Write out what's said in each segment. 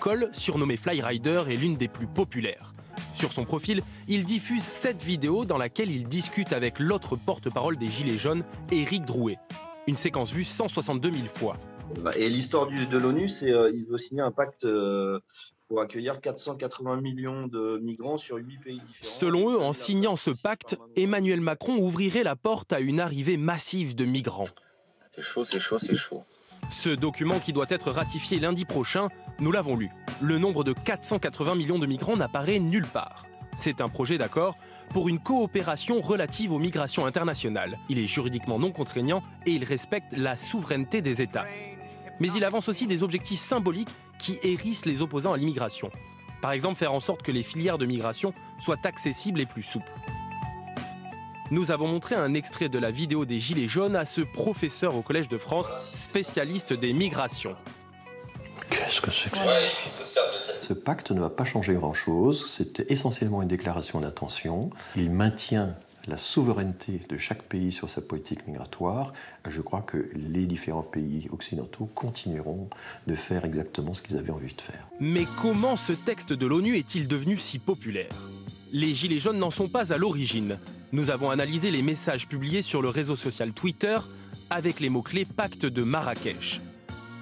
Nicole, surnommée Flyrider, est l'une des plus populaires. Sur son profil, il diffuse cette vidéo dans laquelle il discute avec l'autre porte-parole des Gilets jaunes, Éric Drouet. Une séquence vue 162 000 fois. Et l'histoire de l'ONU, c'est qu'il veut signer un pacte pour accueillir 480 millions de migrants sur 8 pays différents. Selon eux, en signant ce pacte, Emmanuel Macron ouvrirait la porte à une arrivée massive de migrants. C'est chaud, c'est chaud, c'est chaud. Ce document qui doit être ratifié lundi prochain, nous l'avons lu. Le nombre de 480 millions de migrants n'apparaît nulle part. C'est un projet d'accord pour une coopération relative aux migrations internationales. Il est juridiquement non contraignant et il respecte la souveraineté des États. Mais il avance aussi des objectifs symboliques qui hérissent les opposants à l'immigration. Par exemple, faire en sorte que les filières de migration soient accessibles et plus souples. Nous avons montré un extrait de la vidéo des Gilets jaunes à ce professeur au Collège de France, spécialiste des migrations. Qu'est-ce que c'est que ça ? Ce pacte ne va pas changer grand-chose. C'est essentiellement une déclaration d'intention. Il maintient la souveraineté de chaque pays sur sa politique migratoire. Je crois que les différents pays occidentaux continueront de faire exactement ce qu'ils avaient envie de faire. Mais comment ce texte de l'ONU est-il devenu si populaire ? Les Gilets jaunes n'en sont pas à l'origine. Nous avons analysé les messages publiés sur le réseau social Twitter avec les mots-clés « Pacte de Marrakech ».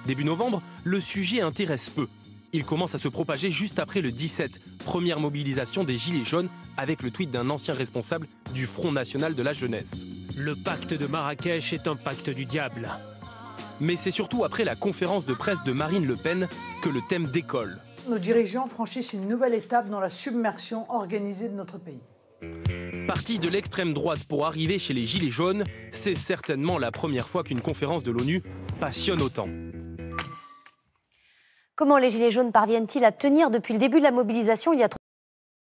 Début novembre, le sujet intéresse peu. Il commence à se propager juste après le 17, première mobilisation des Gilets jaunes, avec le tweet d'un ancien responsable du Front national de la jeunesse. Le pacte de Marrakech est un pacte du diable. Mais c'est surtout après la conférence de presse de Marine Le Pen que le thème décolle. Nos dirigeants franchissent une nouvelle étape dans la submersion organisée de notre pays. Parti de l'extrême droite pour arriver chez les Gilets jaunes, c'est certainement la première fois qu'une conférence de l'ONU passionne autant. Comment les Gilets jaunes parviennent-ils à tenir depuis le début de la mobilisation il y a